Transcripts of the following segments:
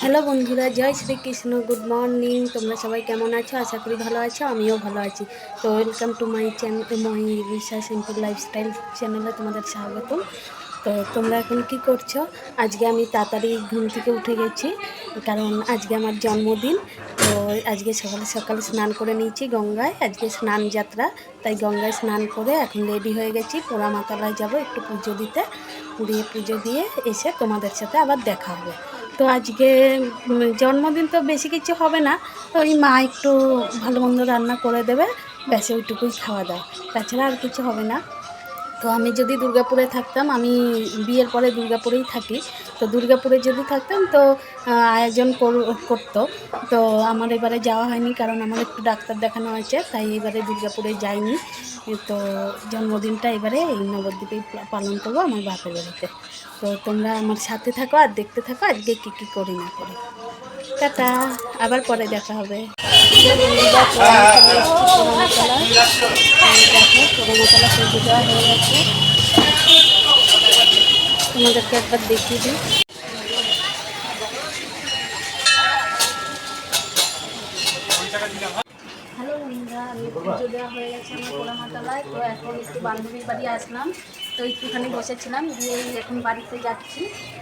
Hello বন্ধুরা, জয় Shrikrishna. Good morning. তোমরা সবাই কেমন আছো? আশা করি ভালো আছো, আমিও ভালো আছি। তো welcome to my channel, my Risa simple lifestyle চ্যানেলে তোমাদের স্বাগতম। তো তোমরা এখন কি করছো? আজকে আমি তাড়াতাড়ি ঘুম থেকে উঠে গেছি, কারণ আজকে আমার জন্মদিন। তো আজকে সকালে সকালে স্নান করে নিয়েছি গঙ্গায়, আজকে স্নান যাত্রা। তাই গঙ্গায় স্নান করে এখন রেডি হয়ে গেছি, পোড়ামাতলায় যাব একটু পুজো দিতে। দিয়ে পুজো দিয়ে এসে তোমাদের সাথে আবার দেখা হবে। তো আজকে জন্মদিন তো বেশি কিছু হবে না, ওই মা একটু ভালো মন্দ রান্না করে দেবে, ব্যাস ওইটুকুই খাওয়া দাওয়া, তাছাড়া আর কিছু হবে না। তো আমি যদি দুর্গাপুরে থাকতাম, আমি বিয়ের পরে দুর্গাপুরেই থাকি, তো দুর্গাপুরে যদি থাকতাম তো আয়োজন করতো। তো আমার এবারে যাওয়া হয়নি, কারণ আমার একটু ডাক্তার দেখানো হয়েছে, তাই এবারে দুর্গাপুরে যাইনি। তো জন্মদিনটা এবারে এই নবদ্বীপেই পালন করবো, আমার বাপের বাড়িতে। তো তোমরা আমার সাথে থাকো আর দেখতে থাকো আজকে কী কী করি না করি। টাটা, আবার পরে দেখা হবে। দেখো পোড়ামাতলা পুজো দেওয়া হয়ে গেছে, তোমাদেরকে একবার দেখিয়ে দিই। হ্যালো বন্ধুরা, আমি পুজো দেওয়া হয়ে গেছে আমার পোড়ামাতলায়। তো এখন একটু বান্ধবীর বাড়ি আসলাম, তো একটুখানি বসেছিলাম, দিয়ে এখন বাড়িতে যাচ্ছি।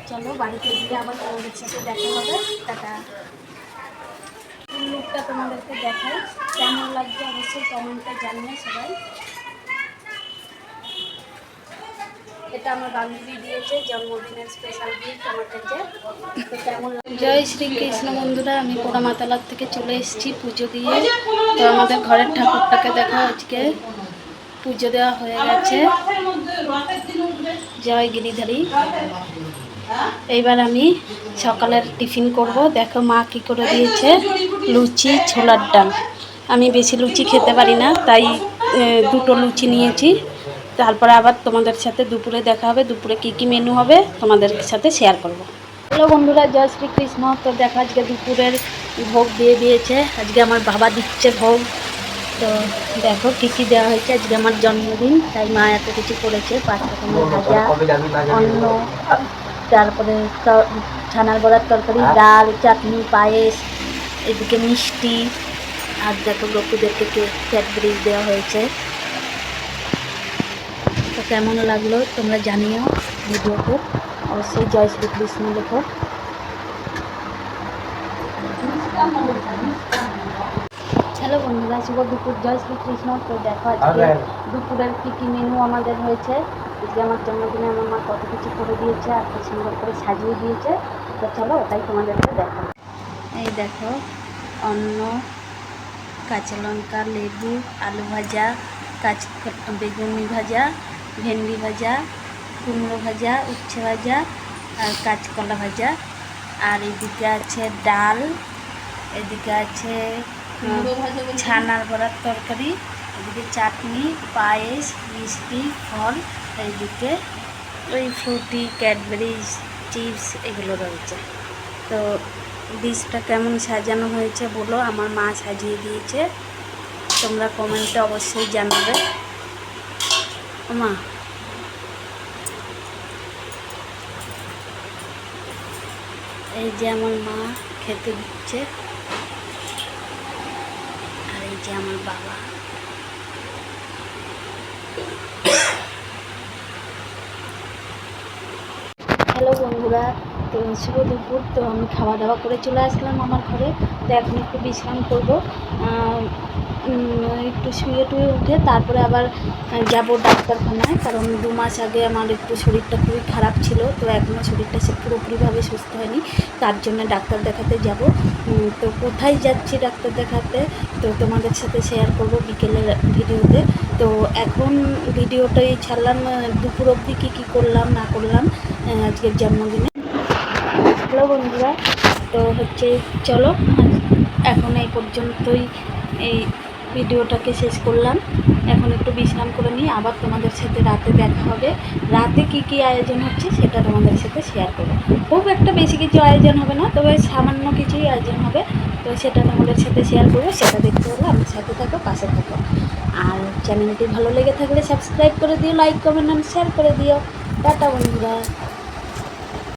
চলো বাড়িতে গিয়ে আবার তোমাদের সাথে দেখা হবে। টাটা। লুকটা তোমাদেরকে দেখাই, কেমন লাগছে অবশ্যই কমেন্টে জানিয়ে সবাই। এটা আমার বান্ধবী দিয়েছে, জন্মদিনের স্পেশাল গিফট আমার কাছে। তো কেমন জয় শ্রীকৃষ্ণ বন্ধুরা, আমি পোড়ামাতলার থেকে চলে এসেছি পুজো দিয়ে। তো আমাদের ঘরের ঠাকুরটাকে দেখা, আজকে পুজো দেওয়া হয়ে গেছে। জয় গিরিধারী। এইবার আমি সকালের টিফিন করব। দেখো মা কি করে দিয়েছে, লুচি ছোলার ডাল। আমি বেশি লুচি খেতে পারি না, তাই দুটো লুচি নিয়েছি। তারপরে আবার তোমাদের সাথে দুপুরে দেখা হবে, দুপুরে কি কি মেনু হবে তোমাদের সাথে শেয়ার করব। হ্যালো বন্ধুরা, জয় শ্রীকৃষ্ণ। তো দেখো আজকে দুপুরের ভোগ দিয়ে দিয়েছে, আজকে আমার বাবা দিচ্ছে ভোগ। তো দেখো কী কী দেওয়া হয়েছে, আজকে আমার জন্মদিন, তাই মা এত কিছু করেছে। 5 রকমের ভাজা, অন্ন, তারপরে ছানার বড়ার তরকারি, ডাল, চাটনি, পায়েস, এদিকে মিষ্টি, আর দেখো লোকদেরকে ক্যাডবেরিজ দেওয়া হয়েছে। তো কেমন লাগলো তোমরা জানিও ভিডিওতে, অবশ্যই জয় শ্রীকৃষ্ণ লেখো। হ্যালো বন্ধুরা, শুভ দুপুর, জয় শ্রীকৃষ্ণ। তো দেখো আজকে দুপুরের কী কী মেনু আমাদের হয়েছে। আজকে আমার জন্মদিনে আমার মা কত কিছু করে দিয়েছে, আর খুব সুন্দর করে সাজিয়ে দিয়েছে। তো চলো ওটাই তোমাদেরকে দেখো। এই দেখো অন্ন, কাঁচা লঙ্কা, লেবু, আলু ভাজা, বেগুনি ভাজা, ভেন্ডি ভাজা, কুমড়ো ভাজা, উচ্ছে ভাজা, আর কাঁচকলা ভাজা। আর এদিকে আছে ডাল, এদিকে আছে ছানার বড়ার তরকারি, এদিকে চাটনি, পায়েস, মিষ্টি, ফল, এইদিকে ওই ফ্রুটি, ক্যাডবেরিজ, চিপস এগুলো রয়েছে। তো ডিশটা কেমন সাজানো হয়েছে বলো, আমার মা সাজিয়ে দিয়েছে, তোমরা কমেন্টে অবশ্যই জানাবে। মা এই যে আমার মা খেতে দিচ্ছে, আর এই যে আমার বাবা। হ্যালো বন্ধুরা, তো শুভ দুপুর। তো আমি খাওয়া দাওয়া করে চলে আসলাম আমার ঘরে। তো এখন একটু বিশ্রাম করব, একটু শুয়ে টুয়ে উঠে তারপরে আবার যাব ডাক্তারখানায়, কারণ 2 মাস আগে আমার একটু শরীরটা খুবই খারাপ ছিল। তো এখনও শরীরটা পুরোপুরিভাবে সুস্থ হয়নি, তার জন্য ডাক্তার দেখাতে যাব। তো কোথায় যাচ্ছি ডাক্তার দেখাতে, তো তোমাদের সাথে শেয়ার করব বিকেলের ভিডিওতে। তো এখন ভিডিওটাই ছাড়লাম দুপুর অবধি কী কী করলাম না করলাম আজকের জন্মদিনে। হ্যালো বন্ধুরা, তো চলো এখন এই পর্যন্তই, এই ভিডিওটাকে শেষ করলাম। এখন একটু বিশ্রাম করে নিই, আবার তোমাদের সাথে রাতে দেখা হবে। রাতে কি কি আয়োজন হচ্ছে সেটা তোমাদের সাথে শেয়ার করব। খুব একটা বেশি কিছু আয়োজন হবে না, তবে সামান্য কিছুই আয়োজন হবে। তো সেটা তোমাদের সাথে শেয়ার করবো, সেটা দেখতে হলে আমার সাথে থাকো, পাশে থাকো। আর চ্যানেলটি ভালো লেগে থাকলে সাবস্ক্রাইব করে দিও, লাইক কমেন্ট শেয়ার করে দিও। টাটা বন্ধুরা।